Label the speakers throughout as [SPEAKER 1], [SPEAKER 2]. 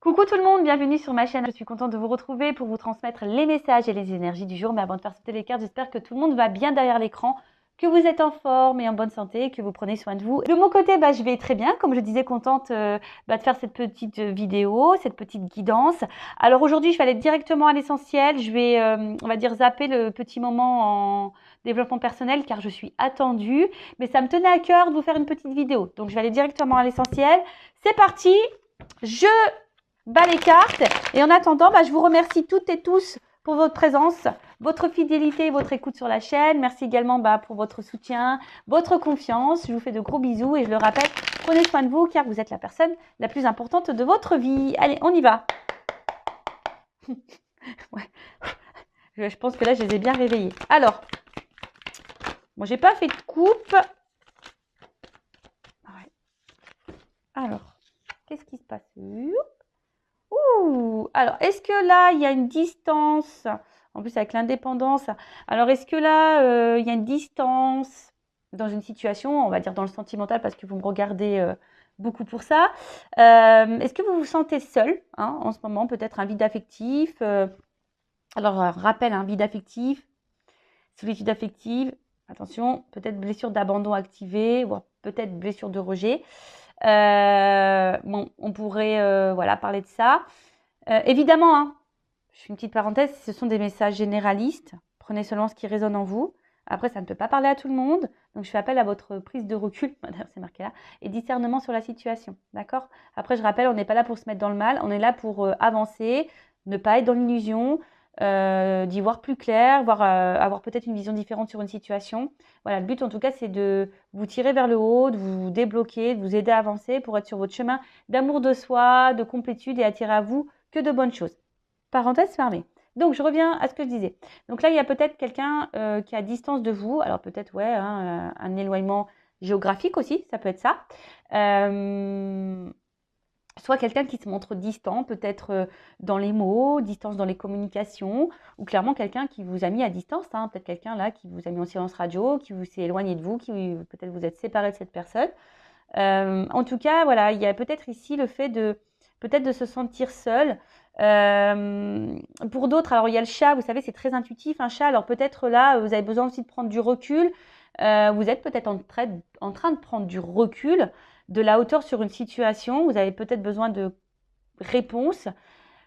[SPEAKER 1] Coucou tout le monde, bienvenue sur ma chaîne. Je suis contente de vous retrouver pour vous transmettre les messages et les énergies du jour. Mais avant de faire sauter les cartes, j'espère que tout le monde va bien derrière l'écran, que vous êtes en forme et en bonne santé, que vous prenez soin de vous. De mon côté, je vais très bien. Comme je disais, contente de faire cette petite vidéo, cette petite guidance. Alors aujourd'hui, je vais aller directement à l'essentiel. Je vais, on va dire, zapper le petit moment en développement personnel car je suis attendue. Mais ça me tenait à cœur de vous faire une petite vidéo. Donc je vais aller directement à l'essentiel. C'est parti. Je bas les cartes. Et en attendant, je vous remercie toutes et tous pour votre présence, votre fidélité et votre écoute sur la chaîne. Merci également pour votre soutien, votre confiance. Je vous fais de gros bisous et je le rappelle, prenez soin de vous car vous êtes la personne la plus importante de votre vie. Allez, on y va. Ouais. Je pense que là, je les ai bien réveillés. Alors, bon, j'ai pas fait de coupe. Ouais. Alors, qu'est-ce qui se passe? Alors, est-ce que là, il y a une distance? En plus, avec l'indépendance. Alors, est-ce que là, il y a une distance dans une situation, on va dire dans le sentimental, parce que vous me regardez beaucoup pour ça. Est-ce que vous vous sentez seul en ce moment? Peut-être un vide affectif. Alors, rappel, un vide affectif, solitude affective. Attention, peut-être blessure d'abandon activée, ou peut-être blessure de rejet. Bon, on pourrait parler de ça. Évidemment, je fais une petite parenthèse, ce sont des messages généralistes. Prenez seulement ce qui résonne en vous. Après, ça ne peut pas parler à tout le monde. Donc, je fais appel à votre prise de recul, d'ailleurs c'est marqué là, et discernement sur la situation. D'accord? Après, je rappelle, on n'est pas là pour se mettre dans le mal. On est là pour avancer, ne pas être dans l'illusion, d'y voir plus clair, avoir peut-être une vision différente sur une situation. Voilà, le but en tout cas, c'est de vous tirer vers le haut, de vous débloquer, de vous aider à avancer pour être sur votre chemin d'amour de soi, de complétude et attirer à vous que de bonnes choses. Parenthèse fermée. Donc, je reviens à ce que je disais. Donc là, il y a peut-être quelqu'un qui est à distance de vous. Alors peut-être, un éloignement géographique aussi, ça peut être ça. Soit quelqu'un qui se montre distant, peut-être dans les mots, distance dans les communications, ou clairement quelqu'un qui vous a mis à distance, peut-être quelqu'un là qui vous a mis en silence radio, qui vous s'est éloigné de vous, qui peut-être vous êtes séparé de cette personne. En tout cas, voilà, il y a peut-être ici le fait peut-être de se sentir seul. Pour d'autres, alors il y a le chat, vous savez, c'est très intuitif, un chat. Alors peut-être là, vous avez besoin aussi de prendre du recul. Vous êtes peut-être en train de prendre du recul, de la hauteur sur une situation. Vous avez peut-être besoin de réponses.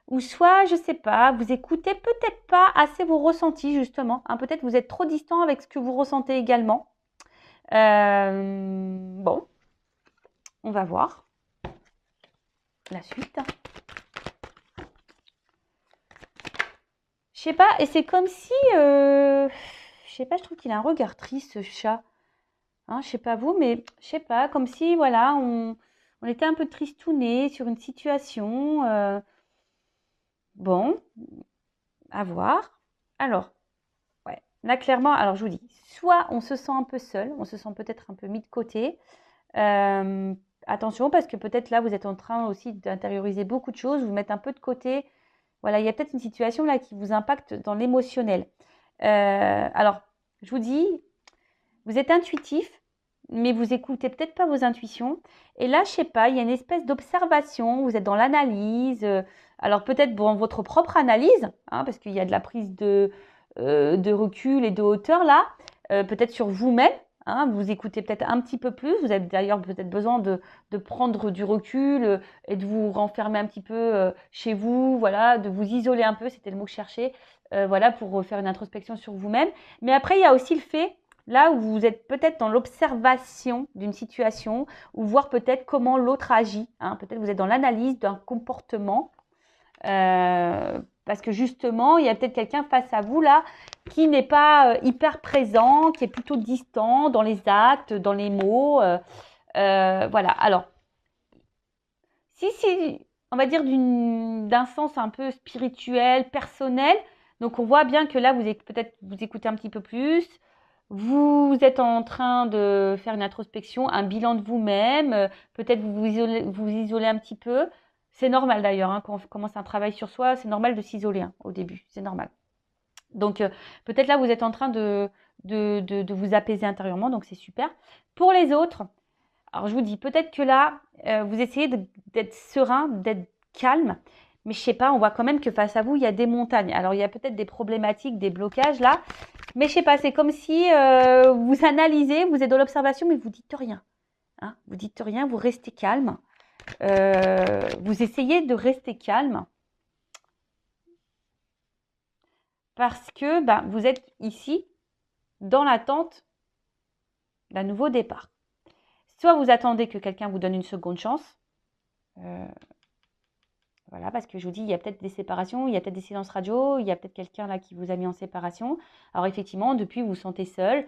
[SPEAKER 1] Ou soit, je ne sais pas, vous écoutez peut-être pas assez vos ressentis, justement. Peut-être vous êtes trop distant avec ce que vous ressentez également. Bon, on va voir la suite. Je sais pas, et c'est comme si, je sais pas, je trouve qu'il a un regard triste, ce chat. Je sais pas vous, mais je sais pas, comme si, voilà, on était un peu tristouné sur une situation. Bon, à voir. Alors, ouais, là, clairement, alors je vous dis, soit on se sent un peu seul, on se sent peut-être un peu mis de côté. Attention, parce que peut-être là, vous êtes en train aussi d'intérioriser beaucoup de choses, vous mettre un peu de côté. Voilà, il y a peut-être une situation là qui vous impacte dans l'émotionnel. Alors, je vous dis, vous êtes intuitif, mais vous écoutez peut-être pas vos intuitions. Et là, je sais pas, il y a une espèce d'observation, vous êtes dans l'analyse. Alors peut-être dans votre propre analyse, parce qu'il y a de la prise de recul et de hauteur là, peut-être sur vous-même. Vous écoutez peut-être un petit peu plus. Vous avez d'ailleurs peut-être besoin de prendre du recul et de vous renfermer un petit peu chez vous, voilà, de vous isoler un peu, c'était le mot que je cherchais, voilà, pour faire une introspection sur vous-même. Mais après, il y a aussi le fait, là où vous êtes peut-être dans l'observation d'une situation, ou voir peut-être comment l'autre agit. Peut-être vous êtes dans l'analyse d'un comportement. Parce que justement, il y a peut-être quelqu'un face à vous là qui n'est pas hyper présent, qui est plutôt distant dans les actes, dans les mots. Voilà. Alors, si on va dire d'un sens un peu spirituel, personnel, donc on voit bien que là, peut-être vous écoutez un petit peu plus. Vous êtes en train de faire une introspection, un bilan de vous-même. Peut-être vous isolez un petit peu. C'est normal d'ailleurs, quand on commence un travail sur soi, c'est normal de s'isoler au début, c'est normal. Donc peut-être là, vous êtes en train de vous apaiser intérieurement, donc c'est super. Pour les autres, alors je vous dis, peut-être que là, vous essayez d'être serein, d'être calme. Mais je sais pas, on voit quand même que face à vous, il y a des montagnes. Alors, il y a peut-être des problématiques, des blocages là. Mais je sais pas, c'est comme si vous analysez, vous êtes dans l'observation, mais vous dites rien. Hein, vous dites rien, vous restez calme. Vous essayez de rester calme. Parce que vous êtes ici dans l'attente d'un nouveau départ. Soit vous attendez que quelqu'un vous donne une seconde chance. Voilà, parce que je vous dis, il y a peut-être des séparations, il y a peut-être des silences radio, il y a peut-être quelqu'un là qui vous a mis en séparation. Alors effectivement, depuis, vous vous sentez seul,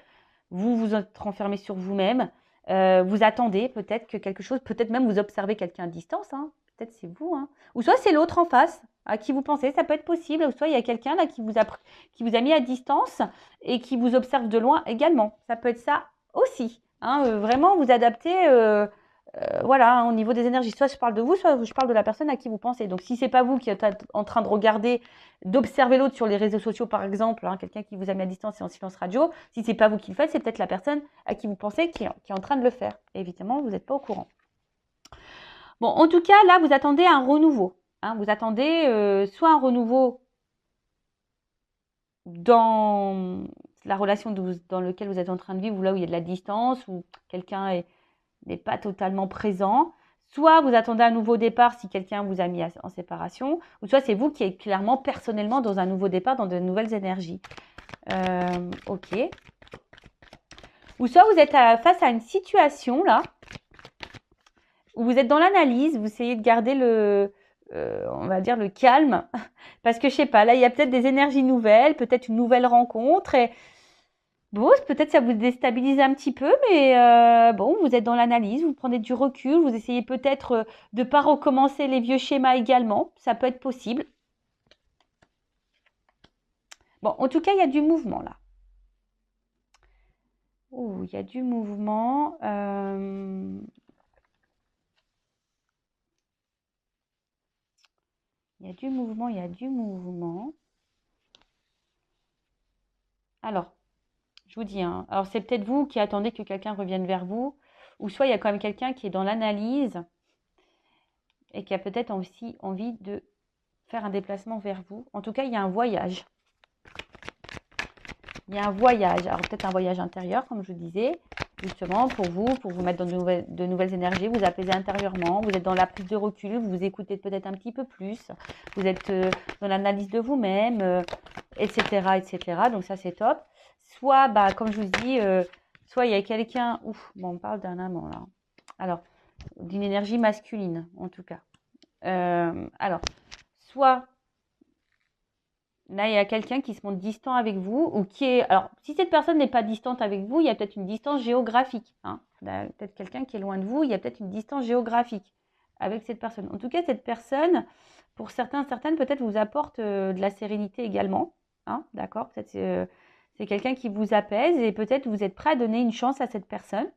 [SPEAKER 1] vous vous êtes renfermé sur vous-même, vous attendez peut-être que quelque chose, peut-être même vous observez quelqu'un à distance, hein. Peut-être c'est vous, hein. Ou soit c'est l'autre en face à qui vous pensez, ça peut être possible, ou soit il y a quelqu'un là qui vous a mis à distance et qui vous observe de loin également. Ça peut être ça aussi, hein. Vraiment vous adapter voilà, hein, au niveau des énergies. Soit je parle de vous, soit je parle de la personne à qui vous pensez. Donc, si c'est pas vous qui êtes en train de regarder, d'observer l'autre sur les réseaux sociaux, par exemple, hein, quelqu'un qui vous a mis à distance et en silence radio, si c'est pas vous qui le faites, c'est peut-être la personne à qui vous pensez qui est en train de le faire. Et évidemment, vous n'êtes pas au courant. Bon, en tout cas, là, vous attendez un renouveau. Hein, vous attendez soit un renouveau dans la relation dans laquelle vous êtes en train de vivre, ou là où il y a de la distance, où quelqu'un n'est pas totalement présent. Soit vous attendez un nouveau départ si quelqu'un vous a mis en séparation, ou soit c'est vous qui êtes clairement, personnellement, dans un nouveau départ, dans de nouvelles énergies. Ok. Ou soit vous êtes face à une situation, là, où vous êtes dans l'analyse, vous essayez de garder on va dire, le calme, parce que, je sais pas, là, il y a peut-être des énergies nouvelles, peut-être une nouvelle rencontre, et bon, peut-être ça vous déstabilise un petit peu, mais bon, vous êtes dans l'analyse, vous prenez du recul, vous essayez peut-être de ne pas recommencer les vieux schémas également, ça peut être possible. Bon, en tout cas, il y a du mouvement là. Ouh, il y a du mouvement. Il y a du mouvement, il y a du mouvement. Alors, je vous dis, hein, alors c'est peut-être vous qui attendez que quelqu'un revienne vers vous, ou soit il y a quand même quelqu'un qui est dans l'analyse et qui a peut-être aussi envie de faire un déplacement vers vous. En tout cas, il y a un voyage. Il y a un voyage, alors peut-être un voyage intérieur, comme je vous disais, justement pour vous mettre dans de nouvelles énergies, vous apaiser intérieurement, vous êtes dans la prise de recul, vous vous écoutez peut-être un petit peu plus, vous êtes dans l'analyse de vous-même, etc., etc. Donc ça, c'est top. Soit, comme je vous dis, soit il y a quelqu'un, bon, on parle d'un amant là. Alors, d'une énergie masculine, en tout cas. Alors, soit là, il y a quelqu'un qui se montre distant avec vous ou qui est... Alors, si cette personne n'est pas distante avec vous, il y a peut-être une distance géographique. Hein. Peut-être quelqu'un qui est loin de vous, il y a peut-être une distance géographique avec cette personne. En tout cas, cette personne, pour certaines, peut-être vous apporte de la sérénité également. Hein, d'accord? Peut-être c'est quelqu'un qui vous apaise et peut-être vous êtes prêt à donner une chance à cette personne.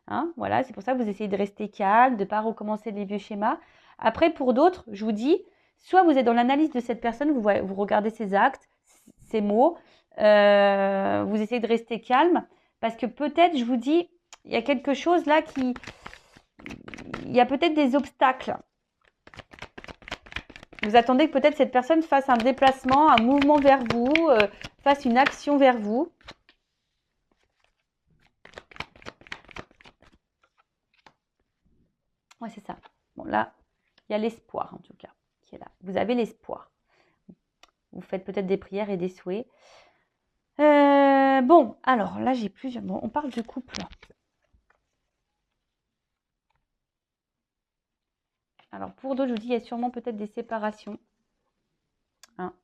[SPEAKER 1] Hein, voilà, c'est pour ça que vous essayez de rester calme, de ne pas recommencer les vieux schémas. Après, pour d'autres, je vous dis, soit vous êtes dans l'analyse de cette personne, vous regardez ses actes, ses mots, vous essayez de rester calme, parce que peut-être, je vous dis, il y a quelque chose là il y a peut-être des obstacles. Vous attendez que peut-être cette personne fasse un déplacement, un mouvement vers vous, fasse une action vers vous. Ouais, c'est ça. Bon, là, il y a l'espoir, en tout cas, qui est là. Vous avez l'espoir. Vous faites peut-être des prières et des souhaits. Bon, alors là, j'ai plusieurs... Bon, on parle de couple. Alors, pour d'autres, je vous dis, il y a sûrement peut-être des séparations. Hein.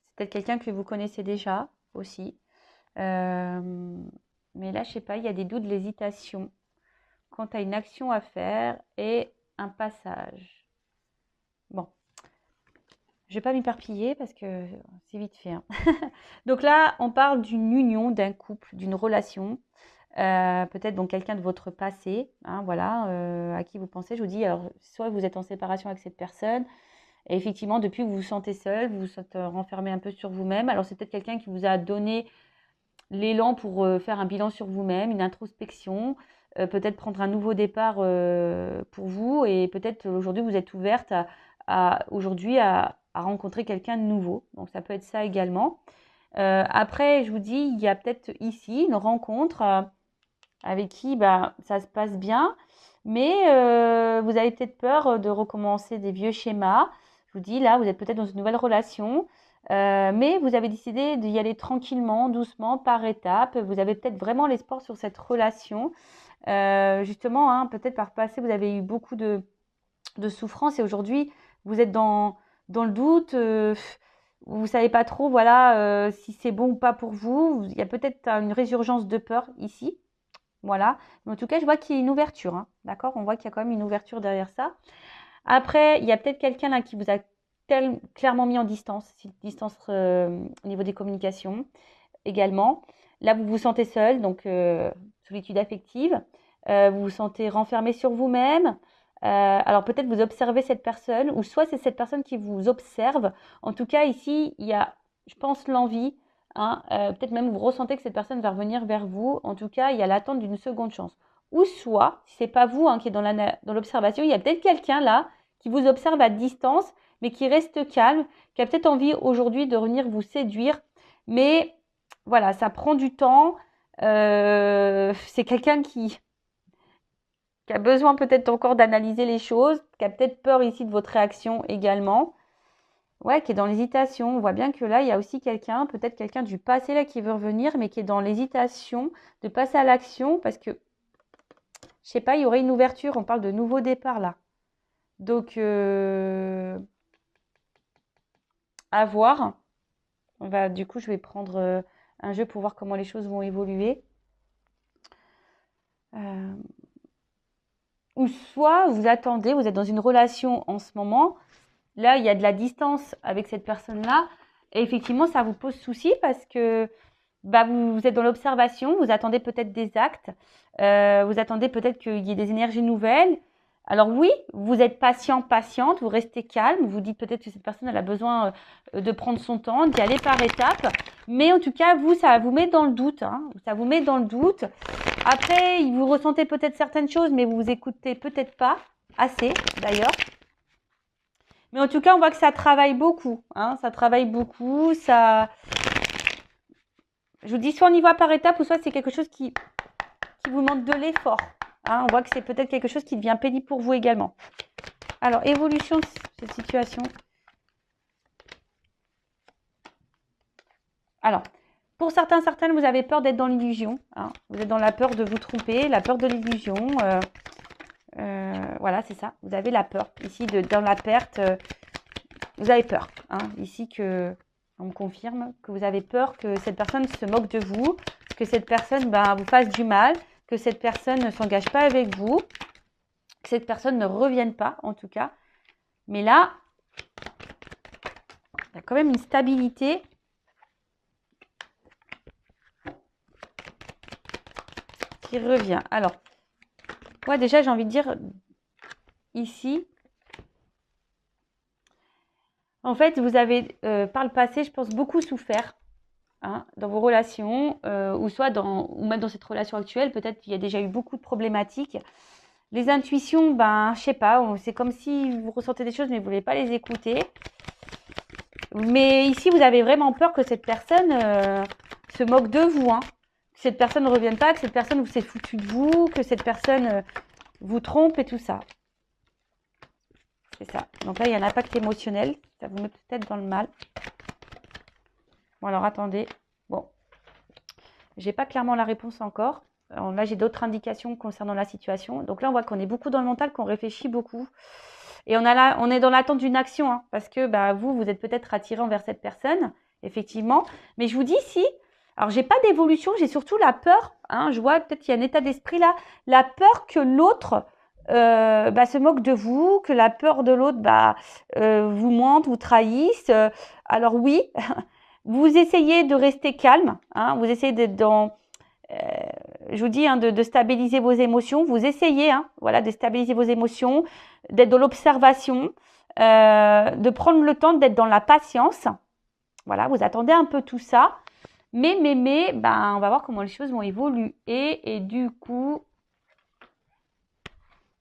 [SPEAKER 1] C'est peut-être quelqu'un que vous connaissez déjà aussi. Mais là, je sais pas, il y a des doutes, de l'hésitation quant à une action à faire et un passage. Bon, je ne vais pas m'éparpiller parce que c'est vite fait. Hein. Donc là, on parle d'une union, d'un couple, d'une relation. Peut-être donc quelqu'un de votre passé, hein, voilà, à qui vous pensez. Je vous dis, alors, soit vous êtes en séparation avec cette personne, et effectivement, depuis, vous vous sentez seul, vous vous êtes renfermé un peu sur vous-même. Alors, c'est peut-être quelqu'un qui vous a donné l'élan pour faire un bilan sur vous-même, une introspection, peut-être prendre un nouveau départ pour vous, et peut-être aujourd'hui, vous êtes ouverte aujourd'hui à rencontrer quelqu'un de nouveau. Donc, ça peut être ça également. Après, je vous dis, il y a peut-être ici une rencontre avec qui ça se passe bien, mais vous avez peut-être peur de recommencer des vieux schémas. Je vous dis, là, vous êtes peut-être dans une nouvelle relation, mais vous avez décidé d'y aller tranquillement, doucement, par étapes. Vous avez peut-être vraiment l'espoir sur cette relation. Justement, hein, peut-être par le passé, vous avez eu beaucoup de souffrance et aujourd'hui, vous êtes dans le doute. Vous ne savez pas trop, voilà, si c'est bon ou pas pour vous. Il y a peut-être une résurgence de peur ici. Voilà. Mais en tout cas, je vois qu'il y a une ouverture. Hein. D'accord? On voit qu'il y a quand même une ouverture derrière ça. Après, il y a peut-être quelqu'un là qui vous a clairement mis en distance, distance au niveau des communications également. Là, vous vous sentez seul, donc solitude affective. Vous vous sentez renfermé sur vous-même. Alors peut-être vous observez cette personne, ou soit c'est cette personne qui vous observe. En tout cas, ici, il y a, je pense, l'envie. Hein, peut-être même vous ressentez que cette personne va revenir vers vous. En tout cas, il y a l'attente d'une seconde chance. Ou soit, si c'est pas vous qui est dans l'observation, il y a peut-être quelqu'un là qui vous observe à distance, mais qui reste calme, qui a peut-être envie aujourd'hui de venir vous séduire. Mais voilà, ça prend du temps. C'est quelqu'un qui a besoin peut-être encore d'analyser les choses, qui a peut-être peur ici de votre réaction également. Ouais, qui est dans l'hésitation. On voit bien que là, il y a aussi quelqu'un, peut-être quelqu'un du passé là qui veut revenir, mais qui est dans l'hésitation de passer à l'action parce que, je sais pas, il y aurait une ouverture. On parle de nouveau départ là. Donc, à voir. Du coup, je vais prendre un jeu pour voir comment les choses vont évoluer. Ou soit vous attendez, vous êtes dans une relation en ce moment, là il y a de la distance avec cette personne-là, et effectivement ça vous pose souci parce que vous êtes dans l'observation, vous attendez peut-être des actes, vous attendez peut-être qu'il y ait des énergies nouvelles. Alors oui, vous êtes patient, patiente, vous restez calme, vous dites peut-être que cette personne elle a besoin de prendre son temps, d'y aller par étapes, mais en tout cas vous, ça vous met dans le doute, hein, ça vous met dans le doute. Après, vous ressentez peut-être certaines choses, mais vous vous écoutez peut-être pas assez d'ailleurs. Mais en tout cas, on voit que ça travaille beaucoup, hein, ça travaille beaucoup, ça. Je vous dis, soit on y va par étapes, ou soit c'est quelque chose qui vous demande de l'effort. Hein. On voit que c'est peut-être quelque chose qui devient pénible pour vous également. Alors, évolution de cette situation. Alors, pour certains, certaines, vous avez peur d'être dans l'illusion. Hein. Vous êtes dans la peur de vous tromper, la peur de l'illusion. Voilà, c'est ça. Vous avez la peur. Ici, dans la perte, vous avez peur. Hein. Ici, on me confirme que vous avez peur que cette personne se moque de vous, que cette personne vous fasse du mal, que cette personne ne s'engage pas avec vous, que cette personne ne revienne pas, en tout cas. Mais là, il y a quand même une stabilité. Qui revient. Alors, moi déjà, j'ai envie de dire, ici, en fait, vous avez, par le passé, je pense, beaucoup souffert. Hein, dans vos relations, ou même dans cette relation actuelle, peut-être qu'il y a déjà eu beaucoup de problématiques. Les intuitions, je sais pas, c'est comme si vous ressentez des choses mais vous ne voulez pas les écouter. Mais ici, vous avez vraiment peur que cette personne se moque de vous, hein, que cette personne ne revienne pas, que cette personne vous s'est foutu de vous, que cette personne vous trompe et tout ça. C'est ça. Donc là, il y a un impact émotionnel. Ça vous met peut-être dans le mal. Bon, alors attendez. Bon, j'ai pas clairement la réponse encore. Alors là, j'ai d'autres indications concernant la situation. Donc là, on voit qu'on est beaucoup dans le mental, qu'on réfléchit beaucoup. Et on est dans l'attente d'une action, hein, parce que vous êtes peut-être attiré envers cette personne, effectivement. Mais je vous dis, si, alors j'ai pas d'évolution, j'ai surtout la peur. Hein, je vois peut-être qu'il y a un état d'esprit là, la peur que l'autre se moque de vous, que la peur de l'autre vous mente, vous trahisse. Alors oui, vous essayez de rester calme, hein, vous essayez d'être dans, je vous dis, hein, de stabiliser vos émotions. Vous essayez, hein, voilà, de stabiliser vos émotions, d'être dans l'observation, de prendre le temps d'être dans la patience. Voilà, vous attendez un peu tout ça. Mais, on va voir comment les choses vont évoluer. Et du coup,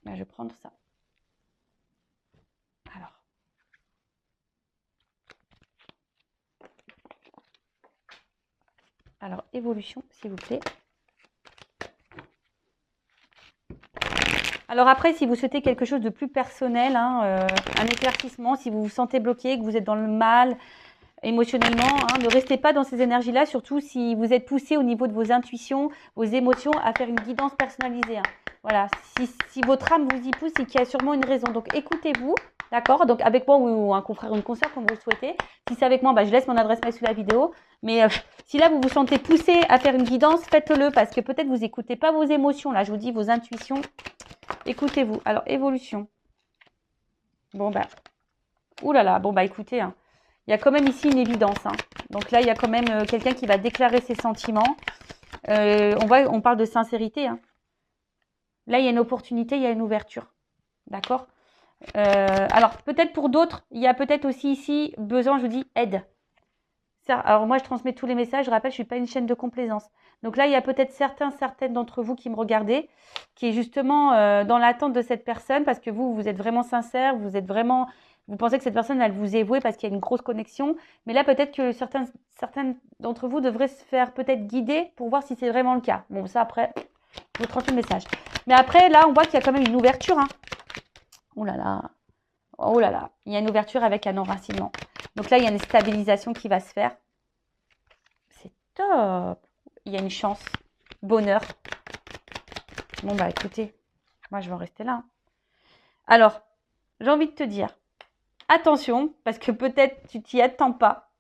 [SPEAKER 1] je vais prendre ça. Alors, Alors, évolution, s'il vous plaît. Alors après, si vous souhaitez quelque chose de plus personnel, hein, un éclaircissement, si vous vous sentez bloqué, que vous êtes dans le mal émotionnellement, hein, ne restez pas dans ces énergies-là, surtout si vous êtes poussé au niveau de vos intuitions, vos émotions, à faire une guidance personnalisée. Hein. Voilà, si votre âme vous y pousse, c'est qu'il y a sûrement une raison. Donc écoutez-vous, d'accord? Donc avec moi ou un confrère ou une consoeur, comme vous le souhaitez. Si c'est avec moi, bah, je laisse mon adresse mail sous la vidéo. Mais si là, vous vous sentez poussé à faire une guidance, faites-le parce que peut-être vous n'écoutez pas vos émotions. Là, je vous dis vos intuitions. Écoutez-vous. Alors, évolution. Bon, bah, oulala, bon, bah, écoutez, hein, il y a quand même ici une évidence. Hein. Donc là, il y a quand même quelqu'un qui va déclarer ses sentiments. On parle de sincérité. Hein. Là, il y a une opportunité, il y a une ouverture. D'accord? Alors, peut-être pour d'autres, il y a peut-être aussi ici besoin, je vous dis, aide. Alors, moi, je transmets tous les messages. Je rappelle, je ne suis pas une chaîne de complaisance. Donc là, il y a peut-être certaines d'entre vous qui me regardez, qui est justement dans l'attente de cette personne parce que vous êtes vraiment sincère, vous pensez que cette personne, elle vous est vouée parce qu'il y a une grosse connexion. Mais là, peut-être que certaines d'entre vous devraient se faire peut-être guider pour voir si c'est vraiment le cas. Bon, ça, après, je vous transmets le message. Mais après, là, on voit qu'il y a quand même une ouverture. Hein. Oh là là. Oh là là. Il y a une ouverture avec un enracinement. Donc là, il y a une stabilisation qui va se faire. C'est top. Il y a une chance. Bonheur. Bon, bah écoutez, moi, je vais en rester là. Hein. Alors, j'ai envie de te dire, attention, parce que peut-être tu t'y attends pas.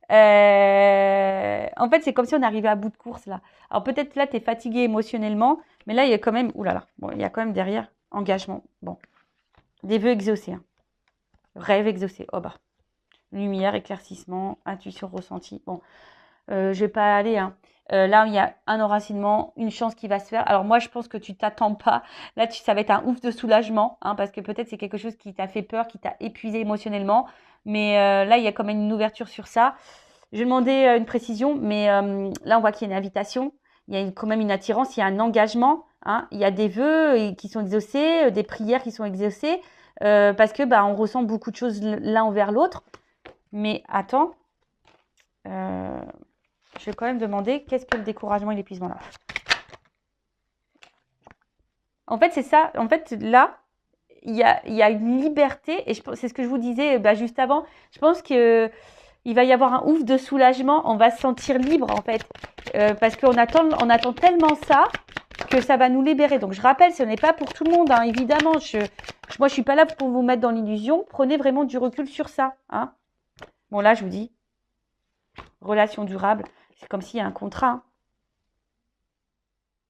[SPEAKER 1] En fait, c'est comme si on arrivait à bout de course, là. Alors, peut-être là, tu es fatigué émotionnellement, mais là, il y a quand même, oulala, bon, il y a quand même derrière engagement. Bon, des vœux exaucés. Hein. Rêve exaucé. Oh bah. Lumière, éclaircissement, intuition ressentie. Bon, je vais pas aller. Hein. Là, il y a un enracinement, une chance qui va se faire. Alors moi, je pense que tu t'attends pas. Là, ça va être un ouf de soulagement, hein, parce que peut-être c'est quelque chose qui t'a fait peur, qui t'a épuisé émotionnellement. Mais là, il y a quand même une ouverture sur ça. Je vais demander une précision, mais là, on voit qu'il y a une invitation. Il y a quand même une attirance, il y a un engagement. Hein. Il y a des vœux qui sont exaucés, des prières qui sont exaucées, parce que bah, on ressent beaucoup de choses l'un envers l'autre. Mais attends, je vais quand même demander qu'est-ce que le découragement et l'épuisement là. En fait, c'est ça. En fait, là, il y a une liberté. Et c'est ce que je vous disais juste avant. Je pense qu'il va y avoir un ouf de soulagement. On va se sentir libre, en fait. Parce qu'on attend tellement ça que ça va nous libérer. Donc, je rappelle, ce n'est pas pour tout le monde, hein, évidemment. Moi, je ne suis pas là pour vous mettre dans l'illusion. Prenez vraiment du recul sur ça. Hein. Bon, là, je vous dis, relation durable. C'est comme s'il y a un contrat. Hein.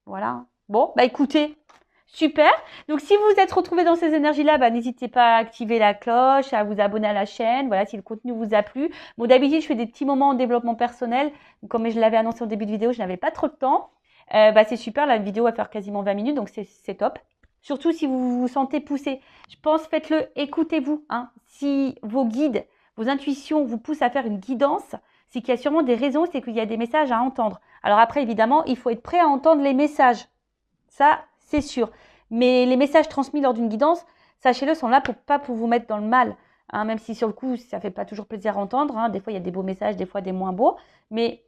[SPEAKER 1] Voilà. Bon, bah écoutez, super. Donc, si vous êtes retrouvé dans ces énergies-là, bah, n'hésitez pas à activer la cloche, à vous abonner à la chaîne. Voilà, si le contenu vous a plu. Bon, d'habitude, je fais des petits moments en développement personnel. Comme je l'avais annoncé au début de vidéo, je n'avais pas trop de temps. C'est super. La vidéo va faire quasiment 20 minutes, donc c'est top. Surtout si vous vous sentez poussé. Je pense, faites-le, écoutez-vous. Hein. Si vos guides, vos intuitions vous poussent à faire une guidance, c'est qu'il y a sûrement des raisons, c'est qu'il y a des messages à entendre. Alors après, évidemment, il faut être prêt à entendre les messages. Ça, c'est sûr. Mais les messages transmis lors d'une guidance, sachez-le, sont là pas pour vous mettre dans le mal. Hein, même si sur le coup, ça ne fait pas toujours plaisir à entendre. Hein. Des fois, il y a des beaux messages, des fois des moins beaux. Mais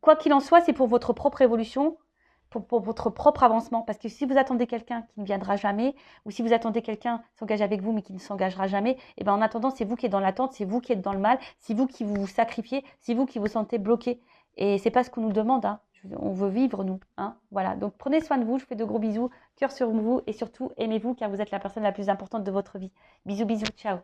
[SPEAKER 1] quoi qu'il en soit, c'est pour votre propre évolution, pour votre propre avancement. Parce que si vous attendez quelqu'un qui ne viendra jamais, ou si vous attendez quelqu'un qui s'engage avec vous mais qui ne s'engagera jamais, et ben en attendant, c'est vous qui êtes dans l'attente, c'est vous qui êtes dans le mal, c'est vous qui vous sacrifiez, c'est vous qui vous sentez bloqué. Et c'est pas ce qu'on nous demande. Hein. On veut vivre, nous. Hein. Voilà. Donc prenez soin de vous. Je vous fais de gros bisous. Cœur sur vous. Et surtout, aimez-vous car vous êtes la personne la plus importante de votre vie. Bisous, bisous. Ciao.